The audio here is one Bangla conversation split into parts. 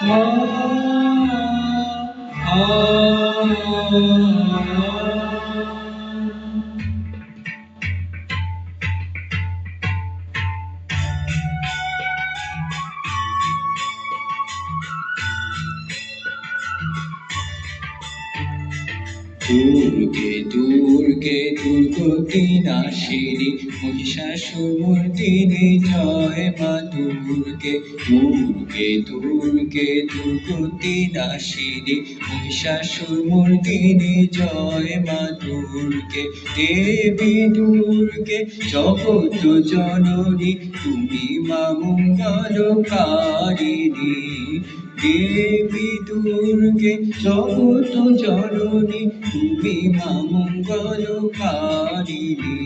আ আ দুর্গে দুর্গে দুর্গতি নাশিনী মহিষাসুরমর্দিনী জয় মা দুর্গে। দুর্গে দুর্গে দুর্গতি নাশিনী মহিষাসুরমর্দিনী জয় মা দুর্গে। দেবী দুর্গে জগৎ জননী তুমি মা মঙ্গলকারিণী। দেবী দুর্গে জগৎ জননী তুমি মা মঙ্গলকারিণী।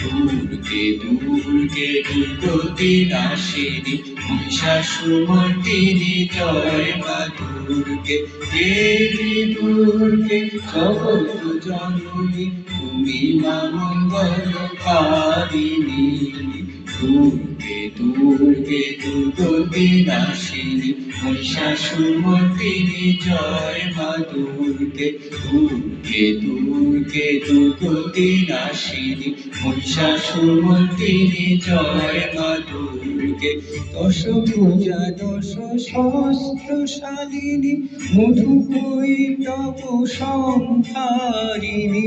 দুর্গে দুর্গে দুর্গতি নাশিনী মহিষাসুরমর্দিনী জয় মা দুর্গে। দেবী দুর্গে জগৎ জননী তুমি মা মঙ্গলকারিণী। দুর্গে দুর্গে দুর্গতি নাশিনী মহিষাসুরমর্দিনী জয় মা দুর্গে। দুর্গে দুর্গে দুর্গতি নাশিনী মহিষাসুরমর্দিনী জয় মা দুর্গে। দশ ভুজা দশ সহস্রশালিনী মধুকৈটভ সংহারিণী।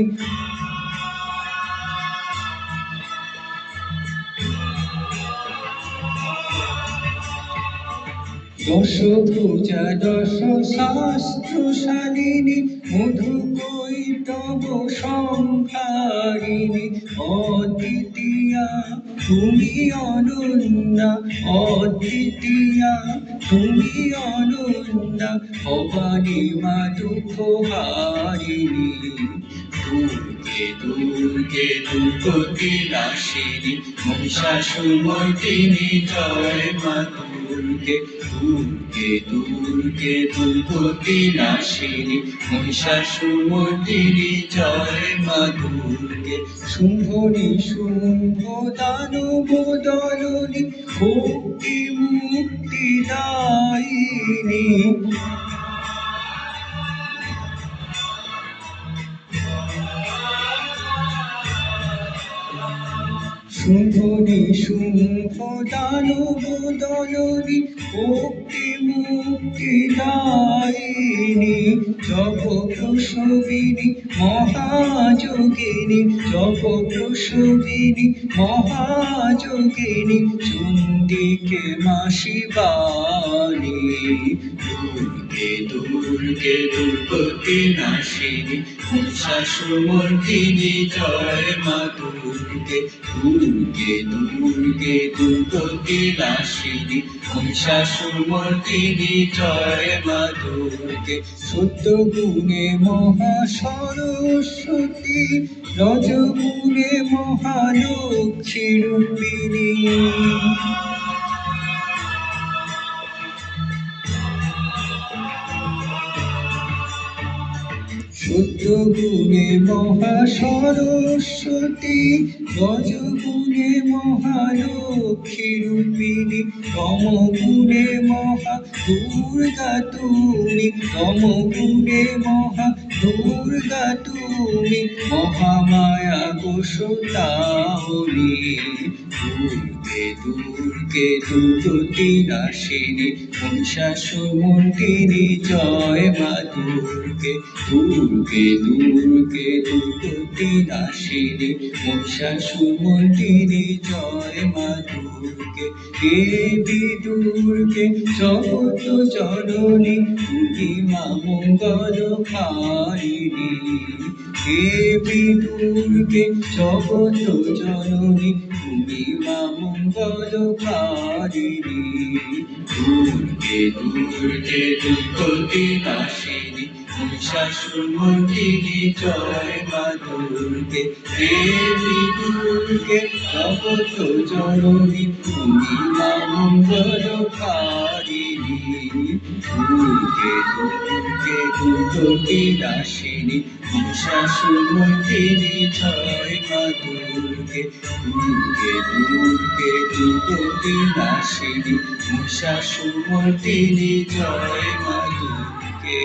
দশ ভুজা দশ শাস্ত্রশালিনী মধুকৈটভ সংহারিণী। অদ্বিতীয়া তুমি অনন্যা, অদ্বিতীয়া তুমি অনন্যা, ভবানী মা দুঃখহারিণী। দুর্গে দুর্গে দুর্গতি নাশিনী মহিষাসুরমর্দিনী জয় মা দুর্গে। দুর্গে দুর্গে দুর্গতি নাশিনী মহিষাসুরমর্দিনী জয় মা দুর্গে। শুম্ভনি শুম্ভ দানব দলনী ভক্তি মুক্তি দায়িনী। শুম্ভনি শুম্ভ দানব দলনী ভক্তি মুক্তি দায়িনী। জপ প্রসবিনী মহাযোগিনী, জপ প্রসবিনী মহাযোগিনী, চণ্ডিকে মা শিবানী। দুর্গে দুর্গে দুর্গতি নাশিনী মহিষাসুরমর্দিনী জয় মা দুর্গে। দুর্গে দুর্গে দুর্গতি নাশিনী মহিষাসুরমর্দিনী জয় মা দুর্গে। সত্য গুণে মহা সরস্বতী, রজগুণে মহালক্ষ্মী রূপিণী। সত্য গুণে মহা সরস্বতী, রজগুণে মহালক্ষ্মী রূপিণী। তম গুণে মহা দুর্গা তুমি, তম গুণে মহা দুর্গা তুমি, মহামায়া গোসতারিণী। দুর্গে দুর্গে দুর্গতি নাশিনী মহিষাসুরমর্দিনী জয় মা দুর্গে। দুর্গে দুর্গে দুর্গতি নাশিনী মহিষাসুরমর্দিনী জয় মা দুর্গে। দেবী দুর্গে জগৎ জননী তুমি মা মঙ্গলকারিণী। দেবী দুর্গে জগৎ জননী তুমি মা মঙ্গলকারিণী। দুর্গে দুর্গে দুর্গতি নাশিনী মহিষাসুরমর্দিনী জয় মা দুর্গে, দেবী দুর্গে জগত জননী, তুমি মা মঙ্গলকারিণী। দুর্গে দুর্গে দুর্গতি নাশিনী, মহিষাসুরমর্দিনী জয় মা দুর্গে, দুর্গে দুর্গে দুর্গতি নাশিনী, মহিষাসুরমর্দিনী জয় মা দুর্গে।